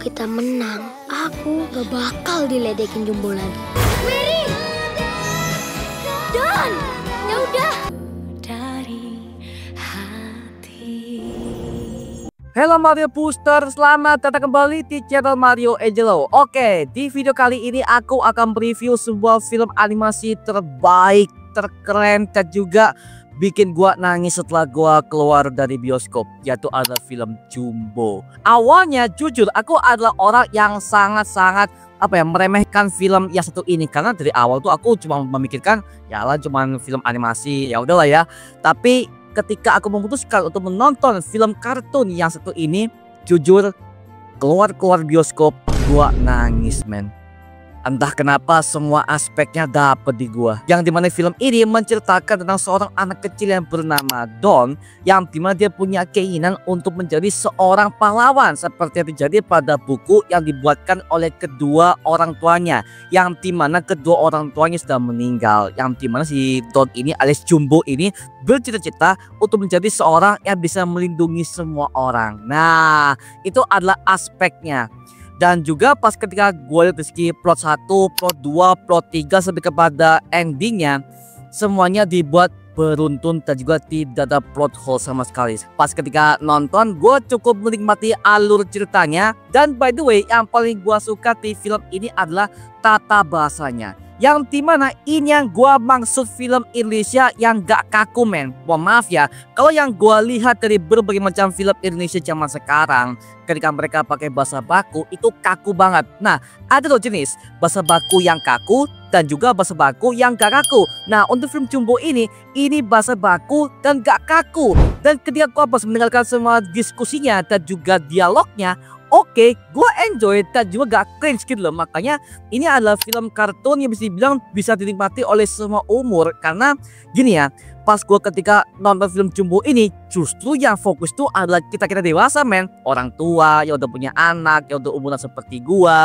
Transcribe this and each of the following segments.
kita menang, aku gak bakal diledekin Jumbo lagi. Mary! Don! Ya udah. Halo Mario Booster, selamat datang kembali di channel Mario Angelo. Oke, di video kali ini aku akan mereview sebuah film animasi terbaik, terkeren, dan juga bikin gua nangis setelah gua keluar dari bioskop, yaitu adalah film Jumbo. Awalnya jujur aku adalah orang yang sangat-sangat meremehkan film yang satu ini, karena dari awal tuh aku cuma memikirkan yalah cuman film animasi, ya udahlah ya. Tapi ketika aku memutuskan untuk menonton film kartun yang satu ini, jujur keluar bioskop gua nangis men. Entah kenapa semua aspeknya dapet di gua. Yang dimana film ini menceritakan tentang seorang anak kecil yang bernama Don, yang dimana dia punya keinginan untuk menjadi seorang pahlawan seperti yang terjadi pada buku yang dibuatkan oleh kedua orang tuanya, yang dimana kedua orang tuanya sudah meninggal, yang dimana si Don ini alias Jumbo ini bercita-cita untuk menjadi seorang yang bisa melindungi semua orang. Nah, itu adalah aspeknya. Dan juga pas ketika gue lihat meski plot 1, plot 2, plot 3 sampai kepada endingnya, semuanya dibuat beruntun dan juga tidak ada plot hole sama sekali. Pas ketika nonton gue cukup menikmati alur ceritanya. Dan by the way, yang paling gue suka di film ini adalah tata bahasanya, yang dimana ini yang gua maksud film Indonesia yang gak kaku men. Mohon maaf ya, kalau yang gua lihat dari berbagai macam film Indonesia zaman sekarang, ketika mereka pakai bahasa baku itu kaku banget. Nah, ada dua jenis, bahasa baku yang kaku dan juga bahasa baku yang gak kaku. Nah, untuk film Jumbo ini bahasa baku dan gak kaku. Dan ketika gua pas mendengarkan semua diskusinya dan juga dialognya, oke, gue enjoy dan juga gak cringe gitu loh. Makanya ini adalah film kartun yang bisa dibilang bisa dinikmati oleh semua umur. Karena gini ya, pas gue ketika nonton film Jumbo ini, justru yang fokus tuh adalah kita dewasa men. Orang tua yang udah punya anak, yang udah umuran seperti gue.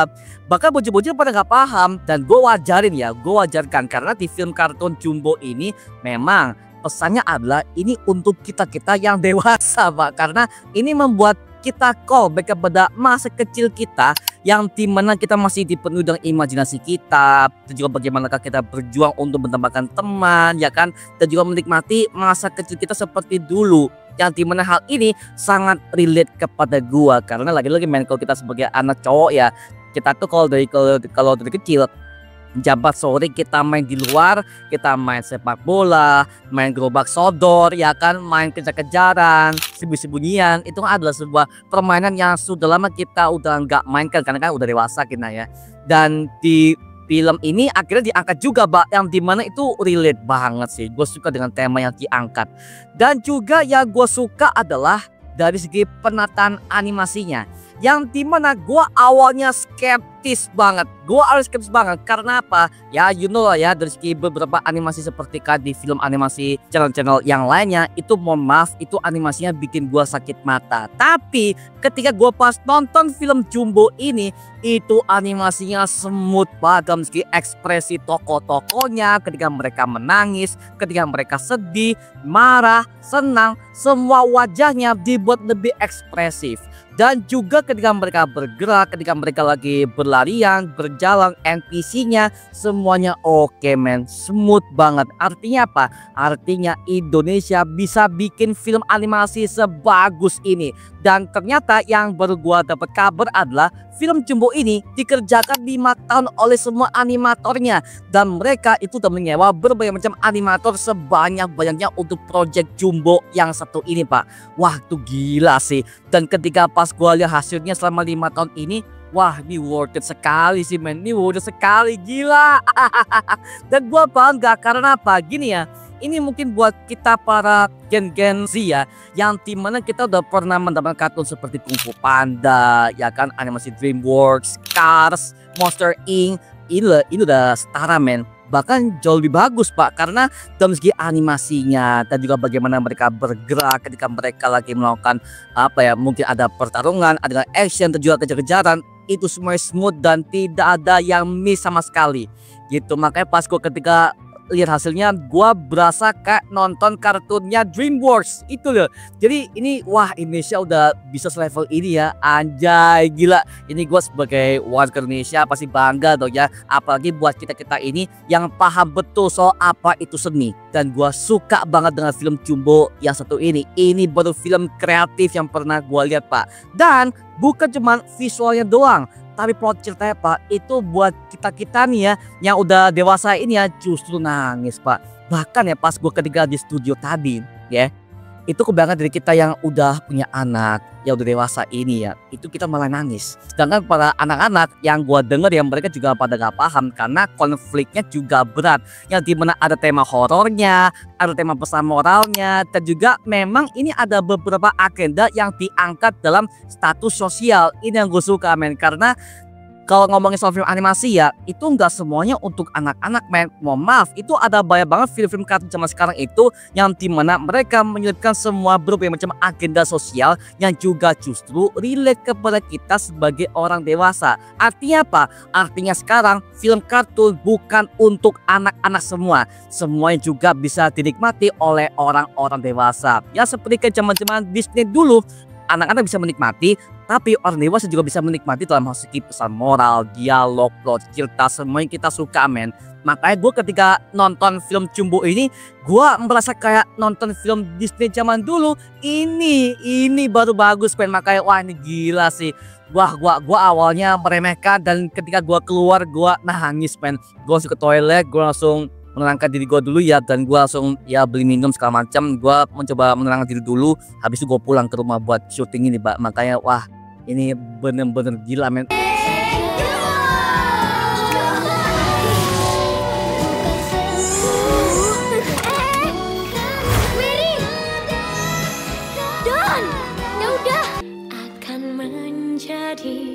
Bahkan bocil-bocil pada gak paham. Dan gue wajarin ya, gue wajarkan. Karena di film kartun Jumbo ini memang pesannya adalah ini untuk kita-kita yang dewasa Pak. Karena ini membuat kita callback kepada masa kecil kita, yang dimana kita masih dipenuhi dengan imajinasi kita, dan juga bagaimana kita berjuang untuk menambahkan teman, ya kan, dan juga menikmati masa kecil kita seperti dulu. Yang dimana hal ini sangat relate kepada gua, karena lagi-lagi main kalau kita sebagai anak cowok ya, kita tuh kalau dari kecil jabat sore kita main di luar, kita main sepak bola, main gerobak sodor, ya kan, main kejar-kejaran, sembunyi-sembunyian. Itu adalah sebuah permainan yang sudah lama kita udah nggak mainkan karena kan udah dewasa kita ya. Dan di film ini akhirnya diangkat juga yang dimana itu relate banget sih. Gue suka dengan tema yang diangkat. Dan juga yang gue suka adalah dari segi penataan animasinya, yang dimana gue awalnya skeptis banget. Karena apa? Ya you know lah ya, dari segi beberapa animasi seperti di film animasi channel-channel yang lainnya, itu mohon maaf, itu animasinya bikin gue sakit mata. Tapi ketika gue pas nonton film Jumbo ini, itu animasinya smooth banget. Dari segi ekspresi tokoh-tokohnya, ketika mereka menangis, ketika mereka sedih, marah, senang, semua wajahnya dibuat lebih ekspresif. Dan juga ketika mereka bergerak, ketika mereka lagi berlarian, berjalan, NPC-nya semuanya oke men, smooth banget. Artinya apa? Artinya Indonesia bisa bikin film animasi sebagus ini. Dan ternyata yang baru gua dapat kabar adalah film Jumbo ini dikerjakan 5 tahun oleh semua animatornya, dan mereka itu udah menyewa berbagai macam animator sebanyak-banyaknya untuk project Jumbo yang satu ini Pak. Wah itu gila sih. Dan ketika pas gua lihat hasilnya selama 5 tahun ini, wah ini worth it sekali sih men, ini worth it sekali, gila. Dan gua bangga karena apa? Gini ya, ini mungkin buat kita para gen Z ya, yang dimana kita udah pernah mendapatkan kartun seperti Kung Fu Panda, ya kan, animasi DreamWorks, Cars, Monster Inc. Ini udah setara men, bahkan jauh lebih bagus Pak, karena dari segi animasinya dan juga bagaimana mereka bergerak ketika mereka lagi melakukan mungkin ada pertarungan, ada action dan juga kejar-kejaran, itu semua smooth dan tidak ada yang miss sama sekali gitu. Makanya pas gue ketika lihat hasilnya gua berasa kayak nonton kartunnya DreamWorks itu loh. Jadi ini wah, Indonesia udah bisa selevel ini ya, anjay gila. Ini gua sebagai warga Indonesia pasti bangga dong ya, apalagi buat kita-kita ini yang paham betul soal apa itu seni. Dan gua suka banget dengan film Jumbo yang satu ini. Ini baru film kreatif yang pernah gua lihat, Pak. Dan bukan cuma visualnya doang, tapi plot ceritanya, Pak, itu buat kita-kita nih ya yang udah dewasa ini ya justru nangis, Pak. Bahkan ya pas gue ketika di studio tadi ya, itu kebanyakan dari kita yang udah punya anak, yang udah dewasa ini ya, itu kita malah nangis. Sedangkan para anak-anak yang gue denger ya, mereka juga pada gak paham karena konfliknya juga berat. Yang dimana ada tema horornya, ada tema pesan moralnya, dan juga memang ini ada beberapa agenda yang diangkat dalam status sosial. Ini yang gue suka, men, karena kalau ngomongin soal film animasi ya, itu nggak semuanya untuk anak-anak, men. Mohon maaf, itu ada banyak banget film-film kartun zaman sekarang itu yang dimana mereka menyelipkan semua berbagai macam agenda sosial yang juga justru relate kepada kita sebagai orang dewasa. Artinya apa? Artinya sekarang film kartun bukan untuk anak-anak semua. Semuanya juga bisa dinikmati oleh orang-orang dewasa. Ya seperti ke zaman-zaman Disney dulu, anak-anak bisa menikmati, tapi orang dewasa juga bisa menikmati dalam hal segi pesan moral, dialog, plot cerita, semua yang kita suka, men. Makanya gue ketika nonton film Jumbo ini, gue merasa kayak nonton film Disney zaman dulu. Ini baru bagus, men. Makanya wah, ini gila sih. Wah, gua awalnya meremehkan, dan ketika gua keluar gua nangis, men. Gua langsung ke toilet, gua langsung menenangkan diri gue dulu ya, dan gue langsung ya beli minum segala macam. Gue mencoba menenangkan diri dulu, habis itu gue pulang ke rumah buat syuting ini, Pak. Makanya wah, ini bener-bener gila, men. Mary, Don, ya udah. Akan menjadi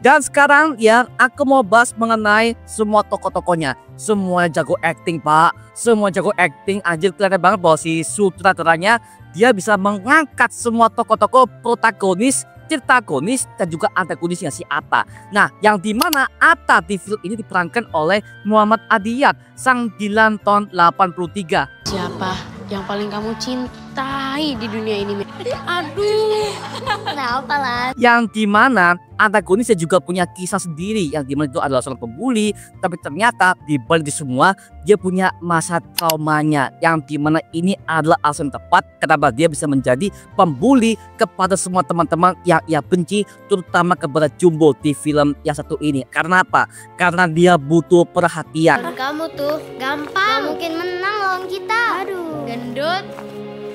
Dan sekarang ya aku mau bahas mengenai semua tokoh-tokohnya. Semua jago acting, Pak. Semua jago acting. Anjir, kelihatan banget bahwa si sutradaranya dia bisa mengangkat semua tokoh-tokoh protagonis, certagonis, dan juga antagonisnya si Atta. Nah, yang dimana Atta di film ini diperankan oleh Muhammad Adiyat, sang Dilan tahun 83. Siapa yang paling kamu cintai di dunia ini? Aduh, kenapa lah? Yang dimana antagonisnya juga punya kisah sendiri, yang dimana itu adalah seorang pembuli, tapi ternyata di balik itu semua dia punya masa traumanya, yang dimana ini adalah alasan tepat kenapa dia bisa menjadi pembuli kepada semua teman-teman yang ia benci, terutama kepada Jumbo di film yang satu ini. Karena apa? Karena dia butuh perhatian. Kamu tuh gampang, mungkin menang lawan kita. Aduh, gendut.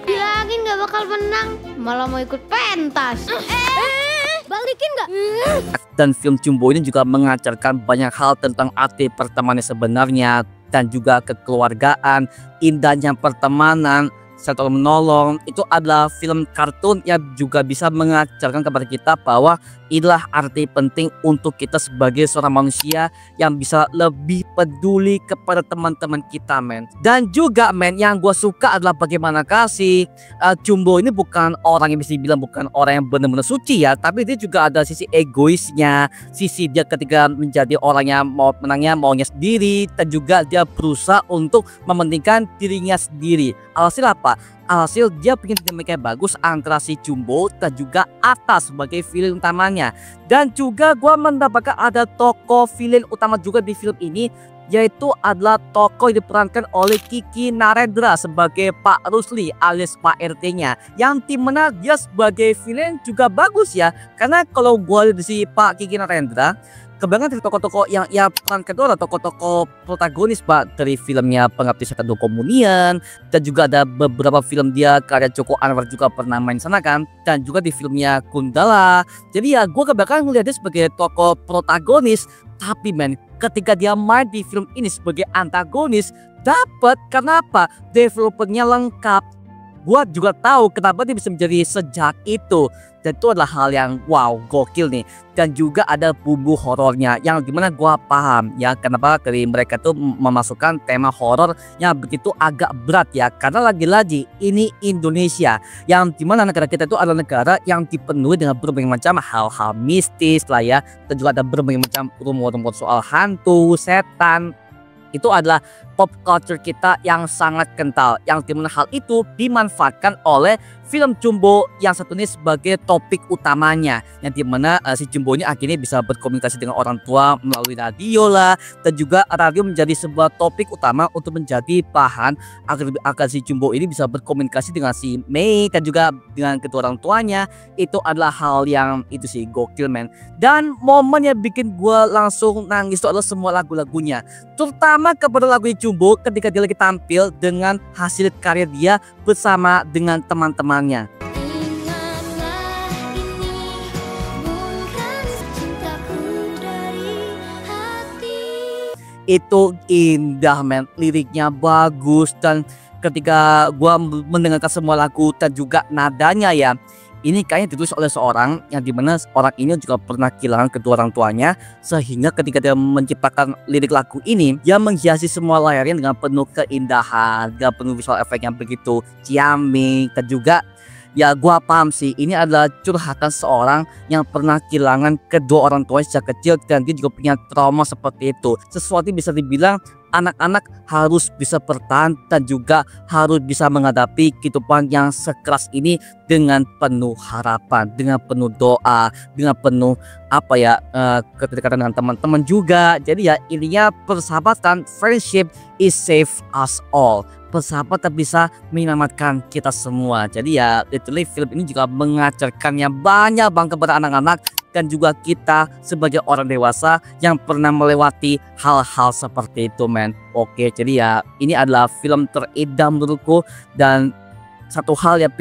Bilangin gak bakal menang, malah mau ikut pentas. Balikin gak? Dan film Jumbo ini juga mengajarkan banyak hal tentang arti pertemanan sebenarnya, dan juga kekeluargaan, indahnya pertemanan, serta menolong. Itu adalah film kartun yang juga bisa mengajarkan kepada kita bahwa inilah arti penting untuk kita sebagai seorang manusia yang bisa lebih peduli kepada teman-teman kita, men. Dan juga, men, yang gue suka adalah bagaimana kasih Jumbo ini bukan orang yang bisa dibilang bukan orang yang benar-benar suci ya, tapi dia juga ada sisi egoisnya, sisi dia ketika menjadi orang yang mau menangnya maunya sendiri, dan juga dia berusaha untuk mementingkan dirinya sendiri. Alhasil apa? Alhasil dia bikin dinamika bagus antara si Jumbo dan juga Atta sebagai villain utamanya. Dan juga gue mendapatkan ada tokoh villain utama juga di film ini, yaitu adalah tokoh yang diperankan oleh Kiki Narendra sebagai Pak Rusli alias Pak RT-nya, yang dimana dia sebagai villain juga bagus ya. Karena kalau gue lihat si Pak Kiki Narendra, kebanyakan dari tokoh-tokoh yang ia perankan itu adalah tokoh-tokoh protagonis, Pak, dari filmnya Pengabdi Setan Dua Komunian, dan juga ada beberapa film dia karya Joko Anwar juga pernah main sana kan, dan juga di filmnya Gundala. Jadi ya gue kebanyakan melihatnya sebagai tokoh protagonis, tapi men, ketika dia main di film ini sebagai antagonis dapat. Kenapa? Developernya lengkap. Gua juga tahu kenapa dia bisa menjadi sejak itu, dan itu adalah hal yang wow, gokil nih. Dan juga ada bumbu horornya yang dimana gua paham ya kenapa dari mereka tuh memasukkan tema horor yang begitu agak berat ya, karena lagi-lagi ini Indonesia yang dimana negara kita itu adalah negara yang dipenuhi dengan berbagai macam hal-hal mistis lah ya, dan juga ada berbagai macam rumor-rumor soal hantu, setan. itu adalah pop culture kita yang sangat kental, yang dimana hal itu dimanfaatkan oleh film Jumbo yang satu ini sebagai topik utamanya, yang dimana si Jumbo ini akhirnya bisa berkomunikasi dengan orang tua melalui radio lah, dan juga radio menjadi sebuah topik utama untuk menjadi bahan agar si Jumbo ini bisa berkomunikasi dengan si Mei dan juga dengan kedua orang tuanya. Itu adalah hal yang itu sih gokil men. Dan momen yang bikin gue langsung nangis itu adalah semua lagu-lagunya, terutama kepada lagu Jumbo ketika dia lagi tampil dengan hasil karya dia bersama dengan teman-temannya. Itu indah men, liriknya bagus, dan ketika gua mendengarkan semua lagu dan juga nadanya ya, ini kayaknya ditulis oleh seorang yang dimana orang ini juga pernah kehilangan kedua orang tuanya, sehingga ketika dia menciptakan lirik lagu ini, dia menghiasi semua layarnya dengan penuh keindahan, dengan penuh visual efek yang begitu ciamik, dan juga ya gua paham sih ini adalah curhatan seorang yang pernah kehilangan kedua orang tua sejak kecil, dan dia juga punya trauma seperti itu. Sesuatu bisa dibilang anak-anak harus bisa bertahan dan juga harus bisa menghadapi kehidupan yang sekeras ini dengan penuh harapan, dengan penuh doa, dengan penuh kedekatan dengan teman-teman juga. Jadi ya intinya persahabatan, friendship is save us all. Persahabatan bisa menyelamatkan kita semua. Jadi ya literally film ini juga mengajarkannya banyak banget kepada anak-anak dan juga kita sebagai orang dewasa yang pernah melewati hal-hal seperti itu men. Oke, jadi ya ini adalah film terindah menurutku, dan satu hal yang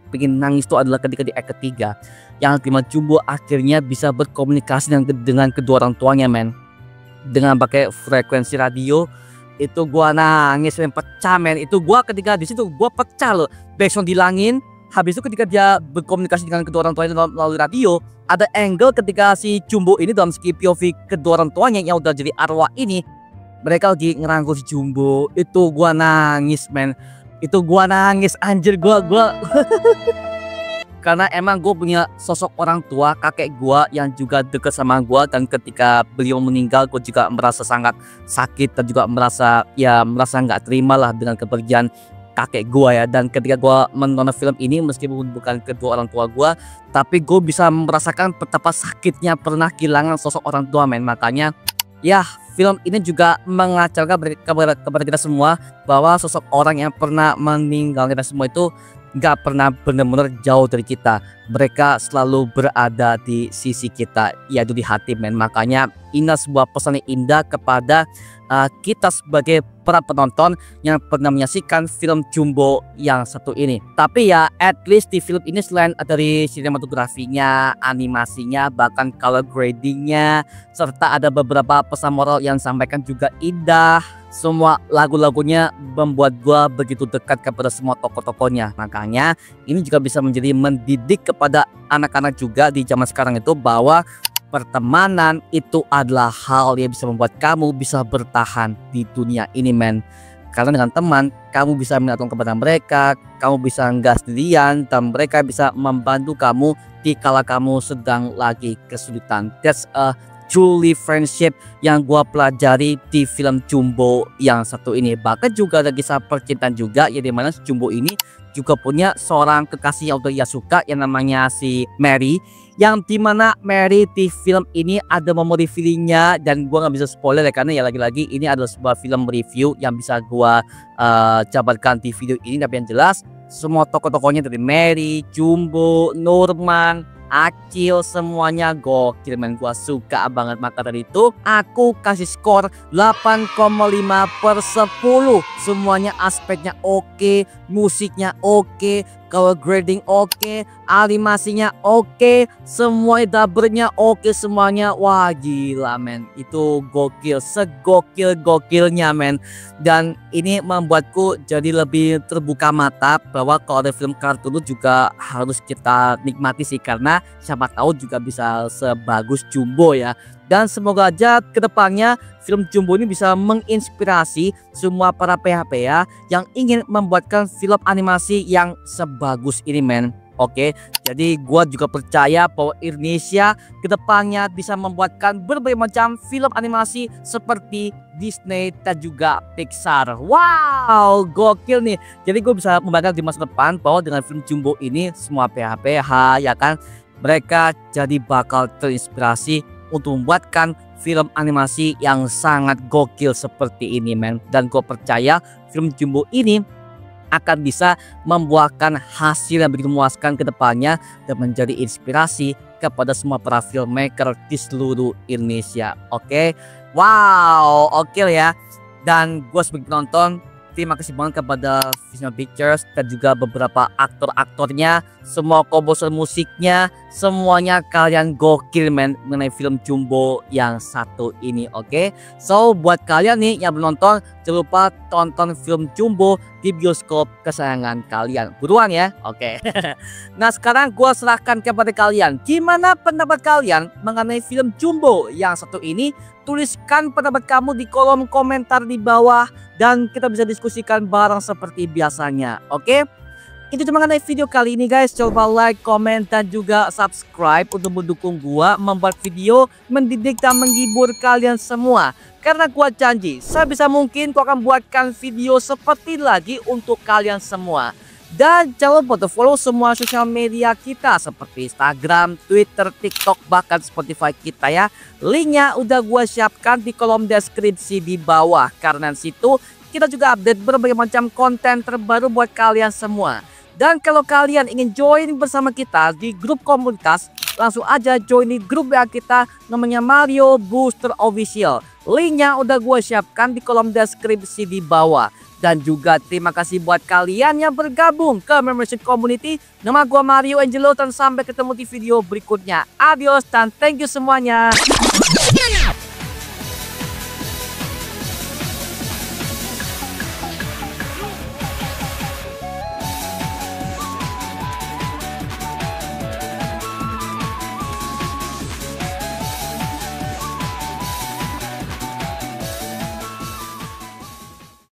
pengen nangis itu adalah ketika di act ketiga yang dimana Jumbo akhirnya bisa berkomunikasi dengan kedua orang tuanya men, dengan pakai frekuensi radio. Itu gua nangis men, pecah men. Itu gua ketika di situ gua pecah loh, backsound dilangin. Habis itu ketika dia berkomunikasi dengan kedua orang tuanya melalui radio, ada angle ketika si Jumbo ini dalam segi POV kedua orang tuanya yang udah jadi arwah ini, mereka lagi ngerangkul si Jumbo. Itu gua nangis men. Itu gua nangis anjir, gua karena emang gue punya sosok orang tua, kakek gue yang juga deket sama gue, dan ketika beliau meninggal gue juga merasa sangat sakit dan juga merasa nggak terima lah dengan kepergian kakek gue ya. Dan ketika gue menonton film ini, meskipun bukan kedua orang tua gue, tapi gue bisa merasakan betapa sakitnya pernah kehilangan sosok orang tua men. Makanya ya film ini juga mengajarkan kepada kita semua bahwa sosok orang yang pernah meninggal kita semua itu nggak pernah benar-benar jauh dari kita. Mereka selalu berada di sisi kita, yaitu di hati men. Makanya ini sebuah pesan yang indah kepada kita sebagai para penonton yang pernah menyaksikan film Jumbo yang satu ini. Tapi ya at least di film ini selain dari sinematografinya, animasinya, bahkan color gradingnya, serta ada beberapa pesan moral yang disampaikan juga indah. Semua lagu-lagunya membuat gua begitu dekat kepada semua tokoh-tokohnya. Makanya ini juga bisa menjadi mendidik kepada anak-anak juga di zaman sekarang itu, bahwa pertemanan itu adalah hal yang bisa membuat kamu bisa bertahan di dunia ini men. Karena dengan teman kamu bisa minta tolong kepada mereka, kamu bisa nggak sendirian, dan mereka bisa membantu kamu di kala kamu sedang lagi kesulitan. That's a truly friendship yang gua pelajari di film Jumbo yang satu ini. Bahkan juga ada kisah percintaan juga, ya dimana si Jumbo ini juga punya seorang kekasih yang udah ia suka yang namanya si Mary, yang dimana Mary di film ini ada memori feelingnya, dan gua nggak bisa spoiler ya, karena ya lagi-lagi ini adalah sebuah film review yang bisa gua jabarkan di video ini. Tapi yang jelas semua tokoh-tokohnya dari Mary, Jumbo, Norman, Acil, semuanya gokil men. Gua suka banget. Maka dari itu aku kasih skor 8,5/10. Semuanya aspeknya oke, musiknya oke, color grading oke, animasinya oke, semua dubbernya oke semuanya. Wah gila men, itu gokil, segokil-gokilnya men. Dan ini membuatku jadi lebih terbuka mata bahwa kalau ada film kartun juga harus kita nikmati sih, karena siapa tahu juga bisa sebagus Jumbo ya. Dan semoga aja kedepannya film Jumbo ini bisa menginspirasi semua para PH-PH yang ingin membuatkan film animasi yang sebagus ini men. Oke, jadi gua juga percaya bahwa Indonesia kedepannya bisa membuatkan berbagai macam film animasi seperti Disney dan juga Pixar. Wow, gokil nih. Jadi gue bisa membayangkan di masa depan bahwa dengan film Jumbo ini semua PH-PH ya kan, mereka jadi bakal terinspirasi untuk membuatkan film animasi yang sangat gokil seperti ini men. Dan gue percaya film Jumbo ini akan bisa membuahkan hasil yang begitu memuaskan ke depannya dan menjadi inspirasi kepada semua para filmmaker di seluruh Indonesia. Oke. Wow, oke ya. Dan gue sebagai penonton terima kasih banget kepada Vision Pictures dan juga beberapa aktor-aktornya, semua komposer musiknya, semuanya kalian gokil men mengenai film Jumbo yang satu ini. Oke. So buat kalian nih yang menonton, jangan lupa tonton film Jumbo di bioskop kesayangan kalian. Buruan ya. Oke. Nah sekarang gue serahkan kepada kalian, gimana pendapat kalian mengenai film Jumbo yang satu ini? Tuliskan pendapat kamu di kolom komentar di bawah dan kita bisa diskusikan bareng seperti biasanya. Oke? Itu cuma mengenai video kali ini guys. Coba like, komen dan juga subscribe untuk mendukung gua membuat video mendidik dan menghibur kalian semua. Karena gua janji sebisa mungkin gua akan buatkan video seperti lagi untuk kalian semua. Dan jangan lupa untuk follow semua sosial media kita seperti Instagram, Twitter, TikTok, bahkan Spotify kita ya. Linknya udah gua siapkan di kolom deskripsi di bawah. Karena situ kita juga update berbagai macam konten terbaru buat kalian semua. Dan kalau kalian ingin join bersama kita di grup komunitas, langsung aja join di grup WA kita namanya Mario Booster Official. Linknya udah gue siapkan di kolom deskripsi di bawah. Dan juga terima kasih buat kalian yang bergabung ke membership community. Nama gue Mario Angelo dan sampai ketemu di video berikutnya. Adios dan thank you semuanya.